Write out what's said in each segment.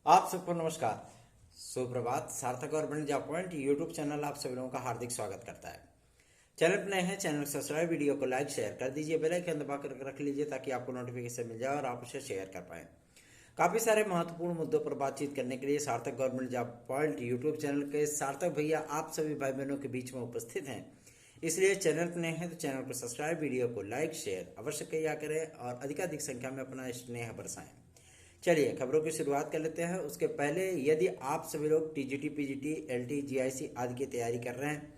आप सबको नमस्कार, सुप्रभात। सार्थक और बन जॉब पॉइंट यूट्यूब चैनल आप सभी लोगों का हार्दिक स्वागत करता है। चैनल पर नए हैं, चैनल को सब्सक्राइब, वीडियो को लाइक शेयर कर दीजिए, बेल आइकन दबा कर रख लीजिए ताकि आपको नोटिफिकेशन मिल जाए और आप उसे शेयर कर पाएं। काफ़ी सारे महत्वपूर्ण मुद्दों पर बातचीत करने के लिए सार्थक government job point YouTube channel के सार्थक भैया आप सभी भाई बहनों के बीच में उपस्थित हैं। इसलिए चैनल पर नए हैं तो चैनल को सब्सक्राइब, वीडियो को लाइक शेयर अवश्य किया करें और अधिकाधिक संख्या में अपना स्नेह बरसाएं। चलिए खबरों की शुरुआत कर लेते हैं। उसके पहले यदि आप सभी लोग टीजीटी, पीजीटी, एलटी, जीआईसी आदि की तैयारी कर रहे हैं,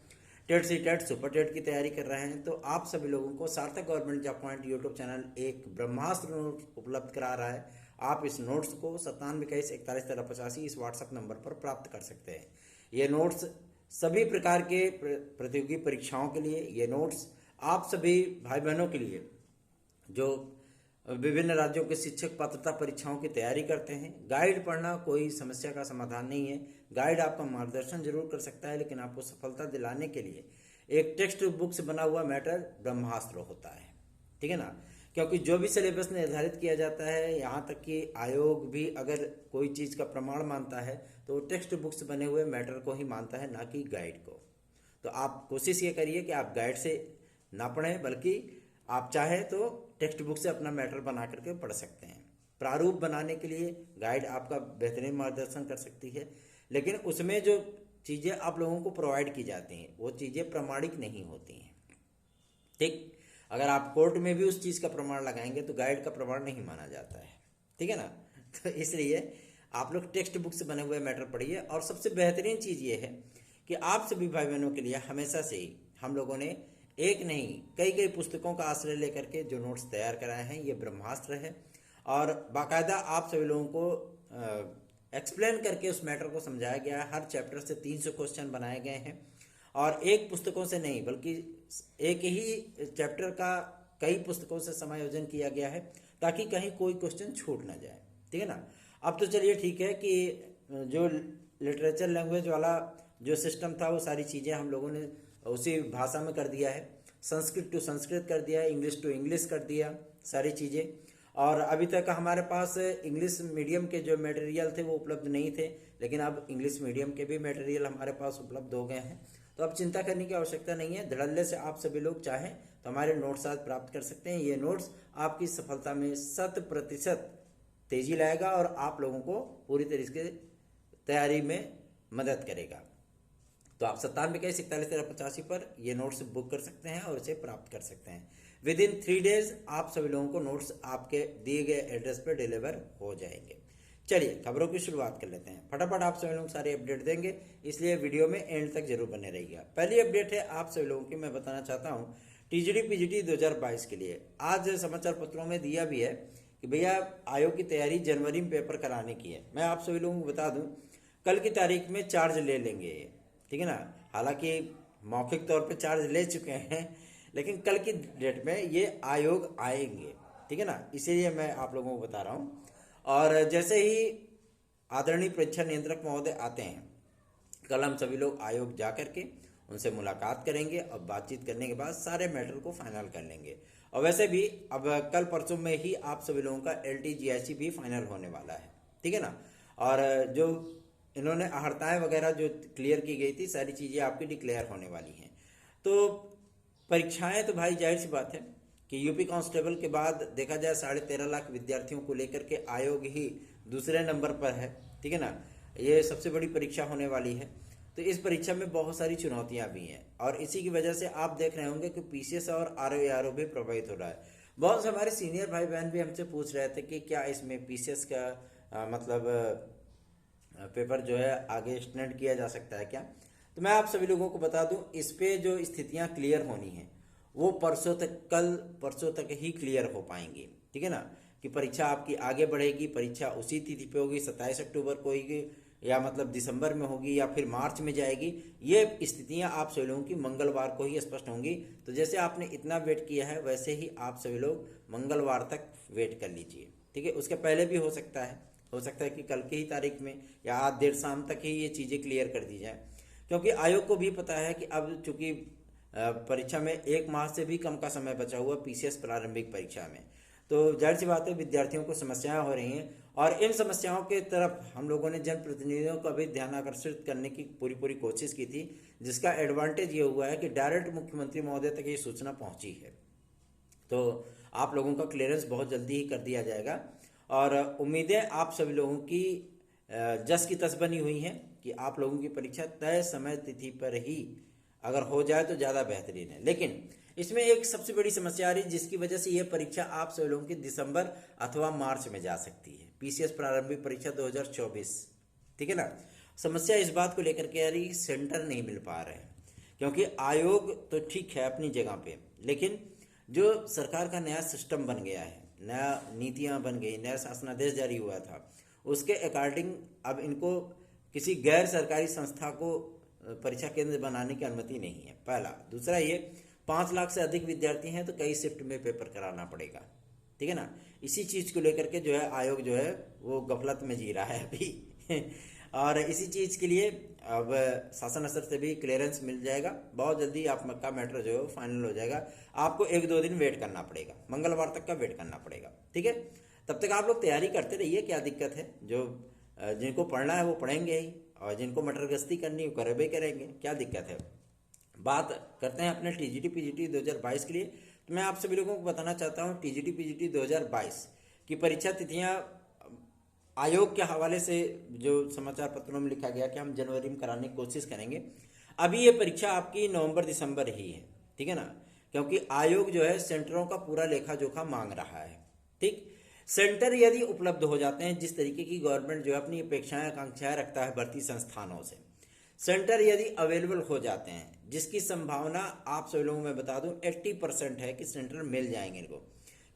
TET CTET, super TET की तैयारी कर रहे हैं, तो आप सभी लोगों को सार्थक government job point YouTube channel एक ब्रह्मास्त्र नोट्स उपलब्ध करा रहा है। आप इस नोट्स को 9721411385 इस व्हाट्सएप नंबर पर प्राप्त कर सकते हैं। ये नोट्स सभी प्रकार के प्रतियोगी परीक्षाओं के लिए, ये नोट्स आप सभी भाई बहनों के लिए जो विभिन्न राज्यों के शिक्षक पात्रता परीक्षाओं की तैयारी करते हैं। गाइड पढ़ना कोई समस्या का समाधान नहीं है। गाइड आपका मार्गदर्शन जरूर कर सकता है, लेकिन आपको सफलता दिलाने के लिए एक टेक्स्ट बुक से बना हुआ मैटर ब्रह्मास्त्र होता है। ठीक है ना? क्योंकि जो भी सिलेबस निर्धारित किया जाता है, यहाँ तक कि आयोग भी अगर कोई चीज़ का प्रमाण मानता है तो टेक्स्ट बुक से बने हुए मैटर को ही मानता है, ना कि गाइड को। तो आप कोशिश ये करिए कि आप गाइड से ना पढ़ें, बल्कि आप चाहें तो टेक्स्ट बुक से अपना मैटर बना करके पढ़ सकते हैं। प्रारूप बनाने के लिए गाइड आपका बेहतरीन मार्गदर्शन कर सकती है, लेकिन उसमें जो चीज़ें आप लोगों को प्रोवाइड की जाती हैं वो चीज़ें प्रमाणिक नहीं होती हैं। ठीक, अगर आप कोर्ट में भी उस चीज़ का प्रमाण लगाएंगे तो गाइड का प्रमाण नहीं माना जाता है। ठीक है ना? तो इसलिए आप लोग टेक्स्ट बुक से बने हुए मैटर पढ़िए। और सबसे बेहतरीन चीज़ ये है कि आप सभी भाई बहनों के लिए हमेशा से ही हम लोगों ने एक नहीं कई कई पुस्तकों का आश्रय लेकर के जो नोट्स तैयार कराए हैं, ये ब्रह्मास्त्र है। और बाकायदा आप सभी लोगों को एक्सप्लेन करके उस मैटर को समझाया गया है। हर चैप्टर से 300 क्वेश्चन बनाए गए हैं और एक पुस्तकों से नहीं बल्कि एक ही चैप्टर का कई पुस्तकों से समायोजन किया गया है, ताकि कहीं कोई क्वेश्चन छूट ना जाए। ठीक है ना? अब तो चलिए ठीक है कि जो लिटरेचर लैंग्वेज वाला जो सिस्टम था वो सारी चीज़ें हम लोगों ने उसी भाषा में कर दिया है। संस्कृत टू संस्कृत कर दिया, इंग्लिश टू इंग्लिश कर दिया, सारी चीज़ें। और अभी तक हमारे पास इंग्लिश मीडियम के जो मटेरियल थे वो उपलब्ध नहीं थे, लेकिन अब इंग्लिश मीडियम के भी मटेरियल हमारे पास उपलब्ध हो गए हैं। तो अब चिंता करने की आवश्यकता नहीं है। धड़ल्ले से आप सभी लोग चाहें तो हमारे नोट्स आज प्राप्त कर सकते हैं। ये नोट्स आपकी सफलता में 100% तेजी लाएगा और आप लोगों को पूरी तरीके से तैयारी में मदद करेगा। तो आप 9721411385 पर ये नोट्स बुक कर सकते हैं और इसे प्राप्त कर सकते हैं। विद इन 3 डेज आप सभी लोगों को नोट्स आपके दिए गए एड्रेस पर डिलीवर हो जाएंगे। चलिए खबरों की शुरुआत कर लेते हैं। फटाफट आप सभी लोग सारे अपडेट देंगे, इसलिए वीडियो में एंड तक जरूर बने रहिएगा। पहली अपडेट है आप सभी लोगों की, मैं बताना चाहता हूँ टीजीटी पीजीटी 2022 के लिए। आज समाचार पत्रों में दिया भी है कि भैया आयोग की तैयारी जनवरी में पेपर कराने की है। मैं आप सभी लोगों को बता दूं, कल की तारीख में चार्ज ले लेंगे ये। ठीक है ना? हालांकि मौखिक तौर पे चार्ज ले चुके हैं, लेकिन कल की डेट में ये आयोग आएंगे। ठीक है ना? इसीलिए मैं आप लोगों को बता रहा हूँ। और जैसे ही आदरणीय परीक्षा नियंत्रक महोदय आते हैं, कल हम सभी लोग आयोग जा करके उनसे मुलाकात करेंगे और बातचीत करने के बाद सारे मैटर को फाइनल कर लेंगे। और वैसे भी अब कल परसों में ही आप सभी लोगों का एलटी जीआईसी भी फाइनल होने वाला है। ठीक है ना? और जो इन्होंने आहर्ताएं वगैरह जो क्लियर की गई थी, सारी चीज़ें आपकी डिक्लेयर होने वाली हैं। तो परीक्षाएं तो भाई जाहिर सी बात है कि यूपी कांस्टेबल के बाद देखा जाए 13.5 लाख विद्यार्थियों को लेकर के आयोग ही दूसरे नंबर पर है। ठीक है ना? ये सबसे बड़ी परीक्षा होने वाली है। तो इस परीक्षा में बहुत सारी चुनौतियां भी हैं और इसी की वजह से आप देख रहे होंगे कि पीसीएस और आरओ भी प्रभावित हो रहा है। बहुत से हमारे सीनियर भाई बहन भी हमसे पूछ रहे थे कि क्या इसमें पीसीएस का मतलब पेपर जो है आगे एक्सटेंड किया जा सकता है क्या। तो मैं आप सभी लोगों को बता दूं, इस पे जो स्थितियां क्लियर होनी है वो परसों तक, कल परसों तक ही क्लियर हो पाएंगी। ठीक है ना? कि परीक्षा आपकी आगे बढ़ेगी, परीक्षा उसी तिथि पे होगी, 27 अक्टूबर को होगी या मतलब दिसंबर में होगी या फिर मार्च में जाएगी, ये स्थितियां आप सभी लोगों की मंगलवार को ही स्पष्ट होंगी। तो जैसे आपने इतना वेट किया है वैसे ही आप सभी लोग मंगलवार तक वेट कर लीजिए। ठीक है? उसके पहले भी हो सकता है कि कल की ही तारीख में या आज देर शाम तक ही ये चीज़ें क्लियर कर दी जाए। क्योंकि आयोग को भी पता है कि अब चूंकि परीक्षा में 1 माह से भी कम का समय बचा हुआ पीसीएस प्रारंभिक परीक्षा में, तो जाहिर सी बात है विद्यार्थियों को समस्याएं हो रही हैं और इन समस्याओं के तरफ हम लोगों ने जनप्रतिनिधियों को भी ध्यान आकर्षित करने की पूरी पूरी कोशिश की थी, जिसका एडवांटेज ये हुआ है कि डायरेक्ट मुख्यमंत्री महोदय तक ये सूचना पहुंची है। तो आप लोगों का क्लियरेंस बहुत जल्दी ही कर दिया जाएगा और उम्मीदें आप सभी लोगों की जस की तस बनी हुई हैं कि आप लोगों की परीक्षा तय समय तिथि पर ही अगर हो जाए तो ज़्यादा बेहतरीन है। लेकिन इसमें एक सबसे बड़ी समस्या आ रही है, जिसकी वजह से यह परीक्षा आप सभी लोगों की दिसंबर अथवा मार्च में जा सकती है, पीसीएस प्रारंभिक परीक्षा 2024। ठीक है ना। समस्या इस बात को लेकर के आ रही, सेंटर नहीं मिल पा रहे हैं, क्योंकि आयोग तो ठीक है अपनी जगह पे, लेकिन जो सरकार का नया सिस्टम बन गया है, नया नीतियां बन गई, नया शासनादेश जारी हुआ था, उसके अकॉर्डिंग अब इनको किसी गैर सरकारी संस्था को परीक्षा केंद्र बनाने की अनुमति नहीं है, पहला। दूसरा, ये 5 लाख से अधिक विद्यार्थी हैं तो कई शिफ्ट में पेपर कराना पड़ेगा। ठीक है ना। इसी चीज़ को लेकर के जो है आयोग जो है वो गफलत में जी रहा है अभी और इसी चीज़ के लिए अब शासन स्तर से भी क्लियरेंस मिल जाएगा बहुत जल्दी। आप का मैटर जो है फाइनल हो जाएगा। आपको 1-2 दिन वेट करना पड़ेगा, मंगलवार तक का वेट करना पड़ेगा। ठीक है। तब तक आप लोग तैयारी करते रहिए, क्या दिक्कत है। जो जिनको पढ़ना है वो पढ़ेंगे ही, और जिनको मटर गश्ती करनी है वो करे भी करेंगे, क्या दिक्कत है। बात करते हैं अपने टीजीटी पीजीटी 2022 के लिए। तो मैं आप सभी लोगों को बताना चाहता हूँ टीजीटी पीजीटी 2022 की परीक्षा तिथियाँ आयोग के हवाले से जो समाचार पत्रों में लिखा गया कि हम जनवरी में कराने की कोशिश करेंगे। अभी ये परीक्षा आपकी नवंबर दिसंबर ही है। ठीक है ना। क्योंकि आयोग जो है सेंटरों का पूरा लेखा जोखा मांग रहा है। ठीक। सेंटर यदि उपलब्ध हो जाते हैं, जिस तरीके की गवर्नमेंट जो है अपनी अपेक्षाएं आकांक्षाएं रखता है भर्ती संस्थानों से, सेंटर यदि अवेलेबल हो जाते हैं, जिसकी संभावना आप सभी लोगों में बता दूं 80% है कि सेंटर मिल जाएंगे इनको।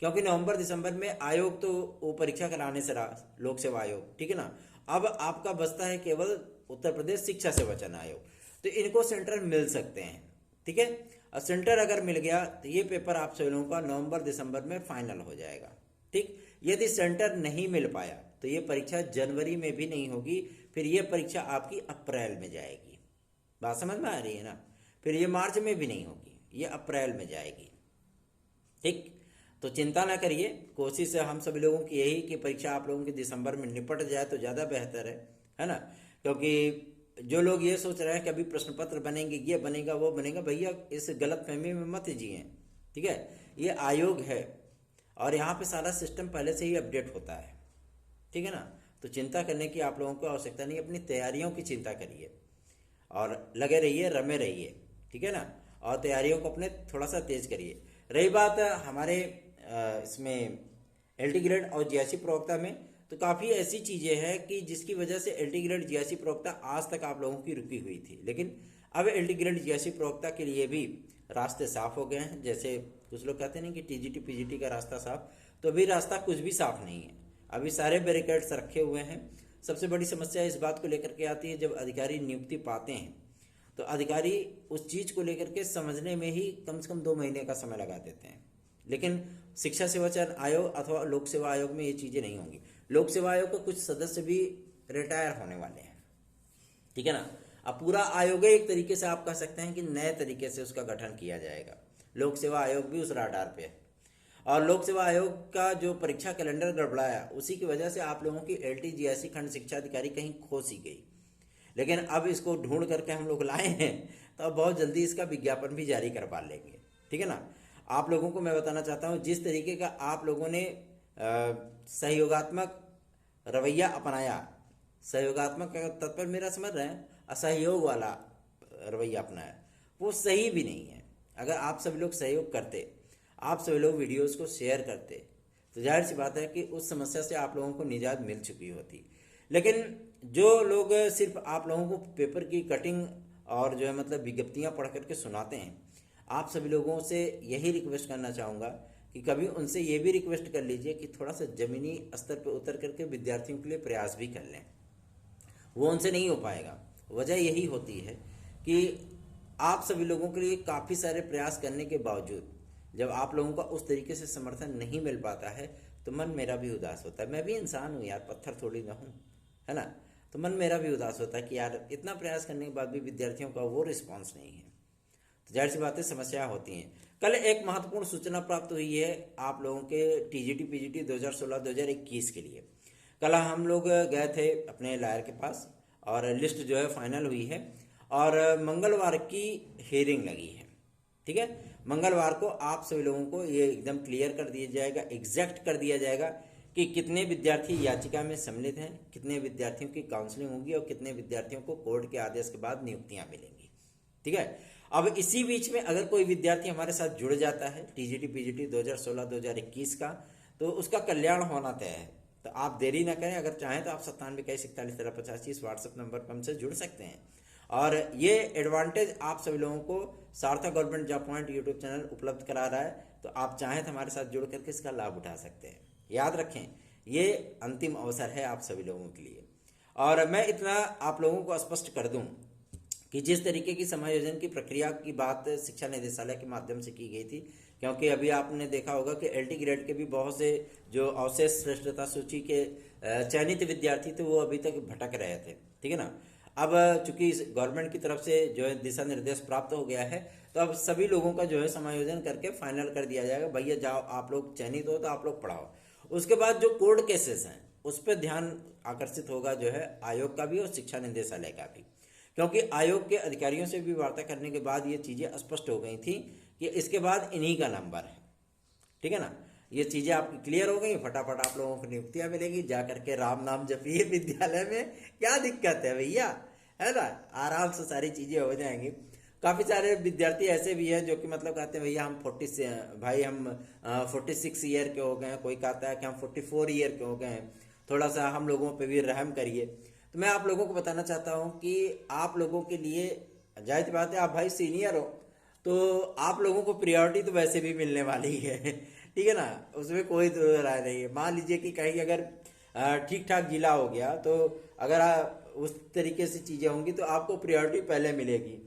क्योंकि नवंबर दिसंबर में आयोग तो वो परीक्षा कराने से रहा, लोक सेवा आयोग। ठीक है ना। अब आपका बचता है केवल उत्तर प्रदेश शिक्षा सेवा चयन आयोग, तो इनको सेंटर मिल सकते हैं। ठीक है। और सेंटर अगर मिल गया तो ये पेपर आप सभी लोगों का नवंबर दिसंबर में फाइनल हो जाएगा। ठीक। यदि सेंटर नहीं मिल पाया तो ये परीक्षा जनवरी में भी नहीं होगी, फिर ये परीक्षा आपकी अप्रैल में जाएगी। बात समझ में आ रही है ना। फिर ये मार्च में भी नहीं होगी, ये अप्रैल में जाएगी। ठीक। तो चिंता ना करिए, कोशिश है हम सभी लोगों की यही कि परीक्षा आप लोगों की दिसंबर में निपट जाए तो ज़्यादा बेहतर है ना। क्योंकि जो लोग ये सोच रहे हैं कि अभी प्रश्न पत्र बनेंगे, ये बनेगा वो बनेगा, भैया इस गलत फहमी में मत जिए। ठीक है। ये आयोग है और यहाँ पे सारा सिस्टम पहले से ही अपडेट होता है। ठीक है ना। तो चिंता करने की आप लोगों को आवश्यकता नहीं, अपनी तैयारियों की चिंता करिए और लगे रहिए, रमे रहिए। ठीक है ना। और तैयारियों को अपने थोड़ा सा तेज करिए। रही बात हमारे इसमें एलटी ग्रेड और जीआईसी प्रवक्ता में, तो काफ़ी ऐसी चीज़ें हैं कि जिसकी वजह से एलटी ग्रेड जीआईसी प्रवक्ता आज तक आप लोगों की रुकी हुई थी, लेकिन अब एलटी ग्रेड जीआईसी प्रवक्ता के लिए भी रास्ते साफ हो गए हैं। जैसे कुछ लोग कहते हैं कि टीजीटी पीजीटी का रास्ता साफ, तो अभी रास्ता कुछ भी साफ नहीं है, अभी सारे बैरिकेड्स रखे हुए हैं। सबसे बड़ी समस्या इस बात को लेकर के आती है, जब अधिकारी नियुक्ति पाते हैं तो अधिकारी उस चीज़ को लेकर के समझने में ही कम से कम 2 महीने का समय लगा देते हैं। लेकिन शिक्षा सेवा चयन आयोग अथवा लोक सेवा आयोग में ये चीज़ें नहीं होंगी। लोक सेवा आयोग के कुछ सदस्य भी रिटायर होने वाले हैं। ठीक है ना। अब पूरा आयोग एक तरीके से आप कह सकते हैं कि नए तरीके से उसका गठन किया जाएगा। लोक सेवा आयोग भी उस राडार पे है, और लोक सेवा आयोग का जो परीक्षा कैलेंडर गड़बड़ाया, उसी की वजह से आप लोगों की एलटी जीआईसी खंड शिक्षा अधिकारी कहीं खो सी गई। लेकिन अब इसको ढूंढ करके हम लोग लाए हैं, तो अब बहुत जल्दी इसका विज्ञापन भी जारी करवा लेंगे। ठीक है ना। आप लोगों को मैं बताना चाहता हूँ, जिस तरीके का आप लोगों ने सहयोगात्मक रवैया अपनाया, सहयोगात्मक का तत्पर मेरा समझ रहे हैं, असहयोग वाला रवैया अपनाया, वो सही भी नहीं है। अगर आप सभी लोग सहयोग करते, आप सभी लोग वीडियोस को शेयर करते, तो जाहिर सी बात है कि उस समस्या से आप लोगों को निजात मिल चुकी होती। लेकिन जो लोग सिर्फ आप लोगों को पेपर की कटिंग और जो है मतलब विज्ञप्तियां पढ़ करके सुनाते हैं, आप सभी लोगों से यही रिक्वेस्ट करना चाहूँगा कि कभी उनसे ये भी रिक्वेस्ट कर लीजिए कि थोड़ा सा ज़मीनी स्तर पर उतर करके विद्यार्थियों के लिए प्रयास भी कर लें। वो उनसे नहीं हो पाएगा। वजह यही होती है कि आप सभी लोगों के लिए काफ़ी सारे प्रयास करने के बावजूद जब आप लोगों का उस तरीके से समर्थन नहीं मिल पाता है, तो मन मेरा भी उदास होता है। मैं भी इंसान हूँ यार, पत्थर थोड़ी ना हूँ, है ना। तो मन मेरा भी उदास होता है कि यार इतना प्रयास करने के बाद भी विद्यार्थियों का वो रिस्पॉन्स नहीं है। तो जाहिर सी बातें समस्या होती हैं। कल एक महत्वपूर्ण सूचना प्राप्त हुई है आप लोगों के टीजीटी पीजीटी 2016-2021 के लिए। कल हम लोग गए थे अपने लायर के पास और लिस्ट जो है फाइनल हुई है और मंगलवार की हियरिंग लगी है। ठीक है, मंगलवार को आप सभी लोगों को ये एकदम क्लियर कर दिया जाएगा, एग्जैक्ट कर दिया जाएगा कि कितने विद्यार्थी याचिका में सम्मिलित हैं, कितने विद्यार्थियों की काउंसलिंग होगी और कितने विद्यार्थियों को कोर्ट के आदेश के बाद नियुक्तियां मिलेंगी। ठीक है, अब इसी बीच में अगर कोई विद्यार्थी हमारे साथ जुड़ जाता है टीजीटी पीजीटी 2016-2021 का, तो उसका कल्याण होना तय है। तो आप देरी ना करें, अगर चाहें तो आप 9721411350 व्हाट्सएप नंबर पर हमसे जुड़ सकते हैं। और ये एडवांटेज आप सभी लोगों को सार्थक government job point YouTube channel उपलब्ध करा रहा है, तो आप चाहें तो हमारे साथ जुड़ करके इसका लाभ उठा सकते हैं। याद रखें, ये अंतिम अवसर है आप सभी लोगों के लिए। और मैं इतना आप लोगों को स्पष्ट कर दूं कि जिस तरीके की समायोजन की प्रक्रिया की बात शिक्षा निदेशालय के माध्यम से की गई थी, क्योंकि अभी आपने देखा होगा कि एलटी ग्रेड के भी बहुत से जो अवशेष श्रेष्ठता सूची के चयनित विद्यार्थी थे वो अभी तक भटक रहे थे। ठीक है ना, अब चूंकि गवर्नमेंट की तरफ से जो है दिशा निर्देश प्राप्त हो गया है, तो अब सभी लोगों का जो है समायोजन करके फाइनल कर दिया जाएगा। भैया जाओ, आप लोग चयनित हो तो आप लोग पढ़ाओ। उसके बाद जो कोर्ट केसेस हैं उस पर ध्यान आकर्षित होगा जो है आयोग का भी और शिक्षा निदेशालय का भी, क्योंकि आयोग के अधिकारियों से भी वार्ता करने के बाद ये चीज़ें स्पष्ट हो गई थी कि इसके बाद इन्हीं का नंबर है। ठीक है ना, ये चीज़ें आपकी क्लियर हो गई, फटाफट आप लोगों को नियुक्तियां मिलेगी, जा करके राम नाम जपिए विद्यालय में, क्या दिक्कत है भैया, है ना, आराम से सारी चीज़ें हो जाएंगी। काफ़ी सारे विद्यार्थी ऐसे भी हैं जो कि मतलब कहते हैं भैया हम 46 ईयर के हो गए हैं, कोई कहता है कि हम 44 ईयर के हो गए हैं, थोड़ा सा हम लोगों पे भी रहम करिए। तो मैं आप लोगों को बताना चाहता हूँ कि आप लोगों के लिए जाहिर बात है, आप भाई सीनियर हो तो आप लोगों को प्रायोरिटी तो वैसे भी मिलने वाली है। ठीक है ना, उसमें कोई तो राय नहीं है। मान लीजिए कि कहीं अगर ठीक ठाक जिला हो गया, तो अगर उस तरीके से चीज़ें होंगी तो आपको प्रायोरिटी पहले मिलेगी।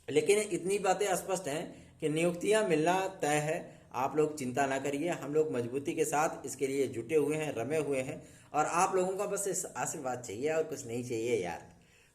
लेकिन इतनी बातें स्पष्ट हैं कि नियुक्तियां मिलना तय है, आप लोग चिंता ना करिए, हम लोग मजबूती के साथ इसके लिए जुटे हुए हैं, रमे हुए हैं। और आप लोगों का बस आशीर्वाद चाहिए और कुछ नहीं चाहिए यार,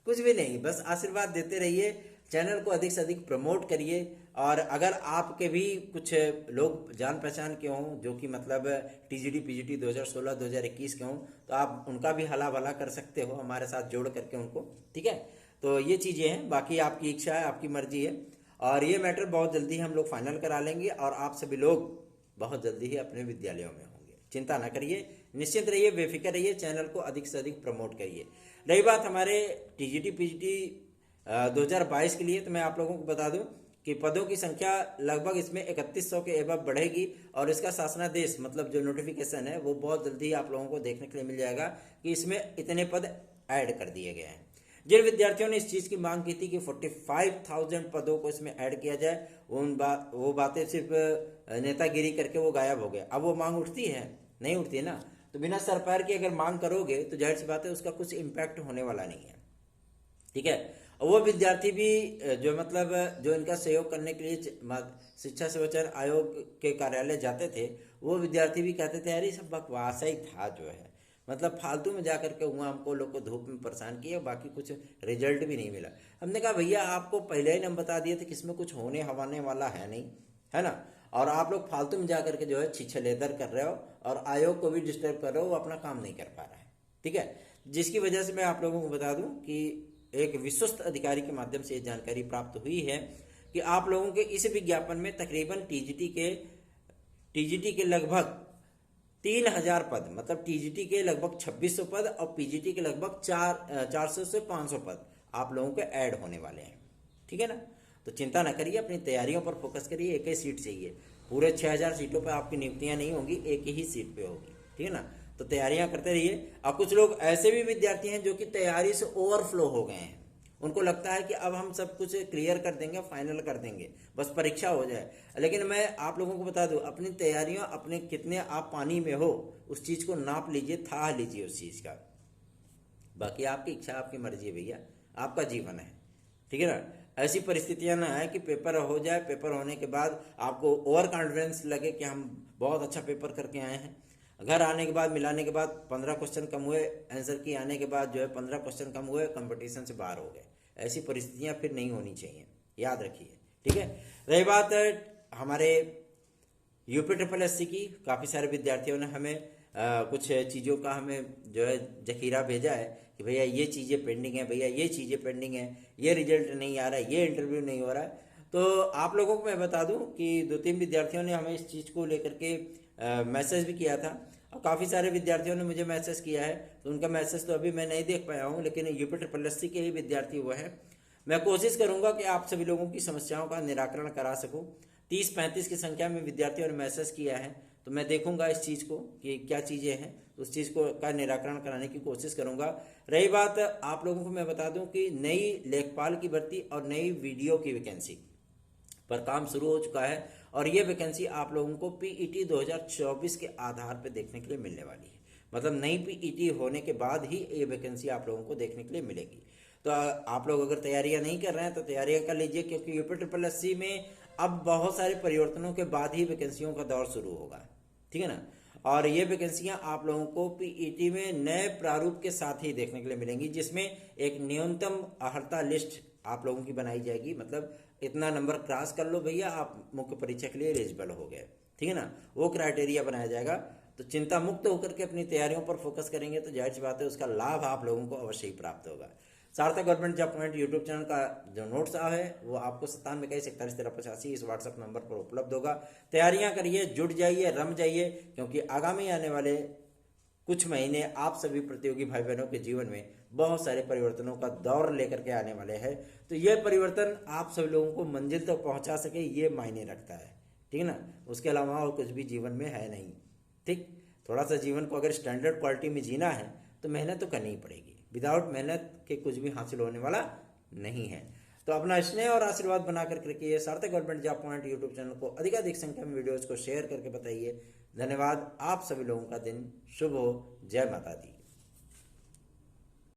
कुछ भी नहीं, बस आशीर्वाद देते रहिए, चैनल को अधिक से अधिक प्रमोट करिए। और अगर आपके भी कुछ लोग जान पहचान के हों जो कि मतलब टीजीटी पीजीटी 2016-2021 के हों, तो आप उनका भी हला भला कर सकते हो हमारे साथ जोड़ करके उनको। ठीक है, तो ये चीज़ें हैं, बाकी आपकी इच्छा है, आपकी मर्जी है। और ये मैटर बहुत जल्दी हम लोग फाइनल करा लेंगे और आप सभी लोग बहुत जल्दी ही अपने विद्यालयों में होंगे। चिंता ना करिए, निश्चिंत रहिए, बेफिक्र रहिए, चैनल को अधिक से अधिक प्रमोट करिए। रही बात हमारे टीजीटी पीजीटी 2022 के लिए, तो मैं आप लोगों को बता दूं कि पदों की संख्या लगभग इसमें 3100 के एबव बढ़ेगी और इसका शासनादेश मतलब जो नोटिफिकेशन है वो बहुत जल्दी आप लोगों को देखने के लिए मिल जाएगा कि इसमें इतने पद ऐड कर दिए गए हैं। जिन विद्यार्थियों ने इस चीज़ की मांग की थी कि 45,000 पदों को इसमें ऐड किया जाए, वो बातें सिर्फ नेतागिरी करके वो गायब हो गए। अब वो मांग उठती है? नहीं उठती ना। तो बिना सर पैर की अगर मांग करोगे तो जाहिर सी बात है उसका कुछ इम्पैक्ट होने वाला नहीं है। ठीक है, वो विद्यार्थी भी जो मतलब जो इनका सहयोग करने के लिए शिक्षा सेवाचयन आयोग के कार्यालय जाते थे, वो विद्यार्थी भी कहते थे यार ये सब बकवास ही था, जो है मतलब फालतू में जा करके हुआ, हमको लोग को धूप में परेशान किया, बाकी कुछ रिजल्ट भी नहीं मिला। हमने कहा भैया आपको पहले ही हम बता दिए थे कि इसमें कुछ होने हवाने वाला है नहीं, है ना, और आप लोग फालतू में जा करके जो है छिछलेदर कर रहे हो और आयोग को भी डिस्टर्ब कर रहे हो, वो अपना काम नहीं कर पा रहा है। ठीक है, जिसकी वजह से मैं आप लोगों को बता दूं कि एक विश्वस्त अधिकारी के माध्यम से ये जानकारी प्राप्त हुई है कि आप लोगों के इस विज्ञापन में तकरीबन टीजीटी के लगभग 3000 पद, मतलब टीजीटी के लगभग 2600 पद और पीजीटी के लगभग 400 से 500 पद आप लोगों के ऐड होने वाले हैं। ठीक है ना, तो चिंता ना करिए, अपनी तैयारियों पर फोकस करिए। एक ही सीट चाहिए, पूरे 6000 सीटों पर आपकी नियुक्तियां नहीं होंगी, एक ही सीट पे होगी। ठीक है ना, तो तैयारियां करते रहिए। और कुछ लोग ऐसे भी विद्यार्थी हैं जो कि तैयारी से ओवरफ्लो हो गए हैं, उनको लगता है कि अब हम सब कुछ क्लियर कर देंगे, फाइनल कर देंगे, बस परीक्षा हो जाए। लेकिन मैं आप लोगों को बता दूं, अपनी तैयारियां, अपने कितने आप पानी में हो उस चीज़ को नाप लीजिए, था लीजिए उस चीज़ का। बाकी आपकी इच्छा, आपकी मर्जी है भैया, आपका जीवन है। ठीक है ना, ऐसी परिस्थितियां ना आए कि पेपर हो जाए, पेपर होने के बाद आपको ओवर कॉन्फिडेंस लगे कि हम बहुत अच्छा पेपर करके आए हैं, घर आने के बाद मिलाने के बाद 15 क्वेश्चन कम हुए, आंसर की आने के बाद जो है 15 क्वेश्चन कम हुए, कंपटीशन से बाहर हो गए। ऐसी परिस्थितियां फिर नहीं होनी चाहिए, याद रखिए। ठीक है, रही बात हमारे यूपी SSSC की, काफ़ी सारे विद्यार्थियों ने हमें कुछ चीज़ों का हमें जो है जखीरा भेजा है कि भैया ये चीज़ें पेंडिंग है, भैया ये चीज़ें पेंडिंग है, ये रिजल्ट नहीं आ रहा है, ये इंटरव्यू नहीं हो रहा है। तो आप लोगों को मैं बता दूं कि 2-3 विद्यार्थियों ने हमें इस चीज़ को लेकर के मैसेज भी किया था, और काफ़ी सारे विद्यार्थियों ने मुझे मैसेज किया है। तो उनका मैसेज तो अभी मैं नहीं देख पाया हूँ, लेकिन UP के ही विद्यार्थी वो हैं। मैं कोशिश करूंगा कि आप सभी लोगों की समस्याओं का निराकरण करा सकूं। 30-35 की संख्या में विद्यार्थियों ने मैसेज किया है, तो मैं देखूंगा इस चीज़ को कि क्या चीज़ें हैं, तो उस चीज़ को का निराकरण कराने की कोशिश करूंगा। रही बात, आप लोगों को मैं बता दूं कि नई लेखपाल की भर्ती और नई वीडियो की वैकेंसी पर काम शुरू हो चुका है, और ये वैकेंसी आप लोगों को PET 2024 के आधार पर देखने के लिए मिलने वाली है। मतलब नई PET होने के बाद ही ये वैकेंसी आप लोगों को देखने के लिए मिलेगी। तो आप लोग अगर तैयारियां नहीं कर रहे हैं तो तैयारियां कर लीजिए, क्योंकि UP में अब बहुत सारे परिवर्तनों के बाद ही वैकेंसियों का दौर शुरू होगा, ठीक है ना। और ये वैकेंसियां आप लोगों को PET में नए प्रारूप के साथ ही देखने के लिए मिलेंगी, जिसमें एक न्यूनतम अर्हता लिस्ट आप लोगों की बनाई जाएगी। मतलब इतना नंबर क्रॉस कर लो भैया, आप मुख्य परीक्षा के लिए एलिजिबल हो गए, ठीक है ना, वो क्राइटेरिया बनाया जाएगा। तो चिंता मुक्त होकर के अपनी तैयारियों पर फोकस करेंगे तो जाहिर सी बात है उसका लाभ आप लोगों को अवश्य ही प्राप्त होगा। सार्थक government job point YouTube channel का जो नोट्स है वो आपको 9721411385 इस व्हाट्सएप नंबर पर उपलब्ध होगा। तैयारियां करिए, जुट जाइए, रम जाइए, क्योंकि आगामी आने वाले कुछ महीने आप सभी प्रतियोगी भाई बहनों के जीवन में बहुत सारे परिवर्तनों का दौर लेकर के आने वाले हैं। तो यह परिवर्तन आप सभी लोगों को मंजिल तक पहुंचा सके, ये मायने रखता है, ठीक है ना। उसके अलावा और कुछ भी जीवन में है नहीं, ठीक। थोड़ा सा जीवन को अगर स्टैंडर्ड क्वालिटी में जीना है तो मेहनत तो करनी ही पड़ेगी। विदाउट मेहनत के कुछ भी हासिल होने वाला नहीं है। तो अपना स्नेह और आशीर्वाद बना करके रखिए। सार्थक government job point YouTube channel को अधिकाधिक संख्या में वीडियोज को शेयर करके बताइए। धन्यवाद। आप सभी लोगों का दिन शुभ हो। जय माता दी।